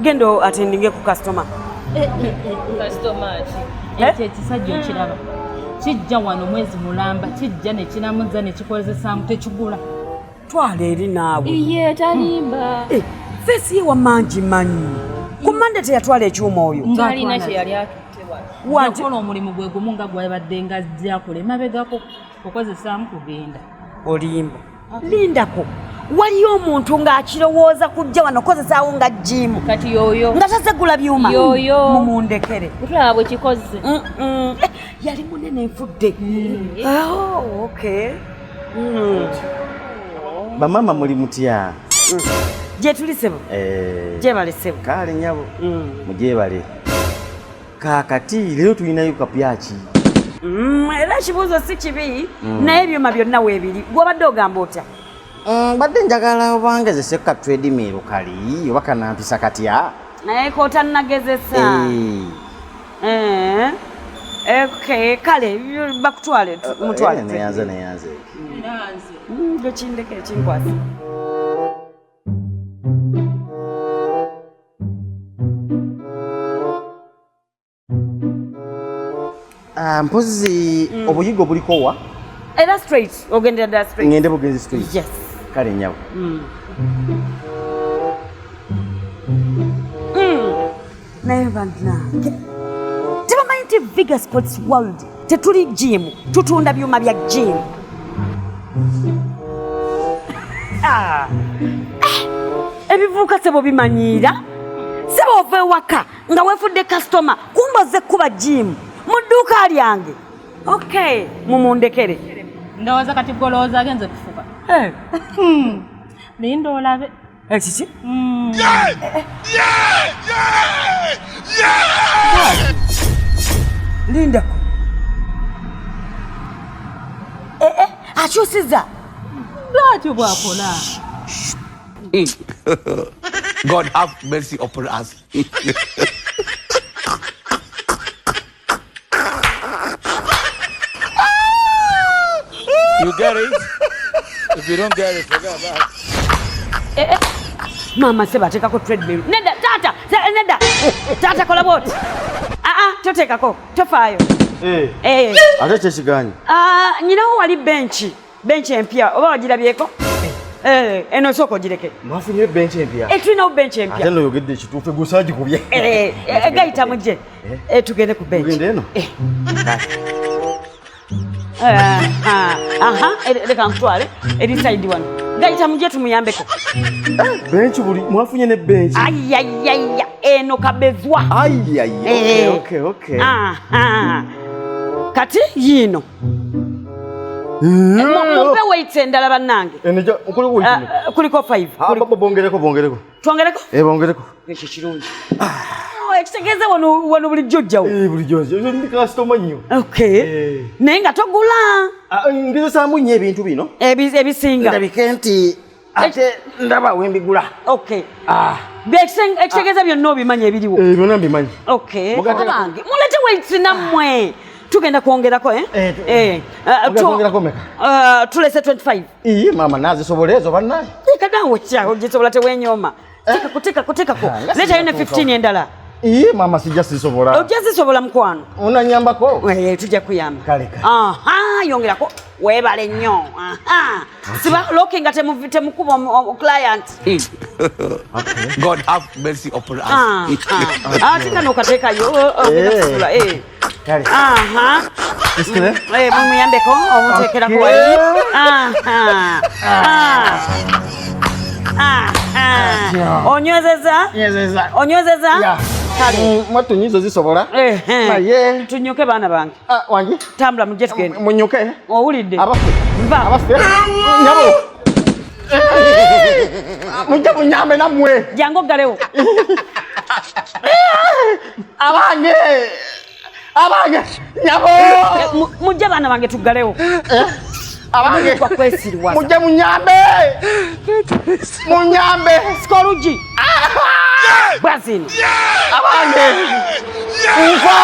gendo attendinge ku customer. Customer ati ekisajja kiraba kijja wano mwezi mulamba kijja ne kinamuza ne kikozesaamu tekigula twala eri naawe iye talimba fesi ye wamangi manyi ku Monday teyatwala ekyuma oyo ng'alina kye yali atutte wakola omulimu gwe gumu nga gwabadde nga zyakola emabegako okozesaamu kugenda olimba lindako waliyo omuntu ng'akirowooza kujja wano kozesaawo nga jimu kati yoyo nga tazegula byuma yoyo mumundekere otulaba bwe kikoze yali munene nfudde okay bamama muli mutya gye tuli sebo gyebale sebo kale nyabo mugyebale kakati leero tulinayo kapyaki era ekibuuzo si kibi naye ebyuma byonna weebiri gwobadde ogamba otya badde njagala obangezese ka treadmill kali oba kanampisa katya naye kotannagezesa okay kale bakutwale mutwale neyanze gekindeke ekinkwasa mpozi obuyigo buliko wa era straight ogendera ddala straight ngende bugenzi straight yes kale nyabo naye bannange tebamanyi nti Viga Sports World tetuli gym tutunda byuma bya gym ebivuuka sebo bimanyiira sebo ova ewaka nga weefudde customer kumboze kuba gym mu dduuka lyange okay mumundekere ndowooza kati golowooza agenze kufuka linda olabe ekiki lindako akyusiza bwatyo bwakola God have mercy upon us. You get it? If you don't get it, forget about it. Mama seba tekako treadmill. Neda tata, neda. Tata kola bot. Totekako, tofaayo. Ate kyekiganye nyinawo wali benchi empya oba wagirabyeko? Eno soko gireke. mwafunye bench empya Tulinawo benchi empya. ate noyogedde ekituufu gusaaji kubye gayita mujje tugende ku benchi. tugende eno Leka nkutwale eri side wano. Gayita mujje tumuyambeko. bench buli mwafunye ne bench Ayayaya eno kabezwa. okay kati yino mumpe weights endala bannange eneja okuliko weight kuliko 5 bongereko twongereko bongereko ekyo kirungi ekitegeeza wano bulijjo jjawo bulijjo ndi customer nnyo okay naye nga togula ngezesaamu nnyo ebintu bino ebisinga ndabike nti ate ndaba wembigula okay ekitegeeza byonna obimanyi ebiriwo byonna mbimanyi okay abange mulete weights nammwe tugenda kwongerako kwongerako meka tulese 25 mama nazisobole ezo bannaye kadawo kyawo gisobola tewenyoma tekako letayo ne 15 endala mama sijja sisobola ojja zisobola mukwano unanyambako tujja kuyamba kaleka yongerako weebale nnyo siba loki nga temukuba client God have mercy upon us. ate kano okateekayo kale mumuyambeko omuteekerako wali onywezeza kale mwattu nyizo zisobola naye tunyuke baana bange wangi tambula mujje tugende munyuke owulidde abafe nyabo mujje munyambe nammwe jangu oggalewo abange nyabo mujje baana bange tuggalewo abange kwesirwa mujje munyambe sikorugi bwazini abange nfa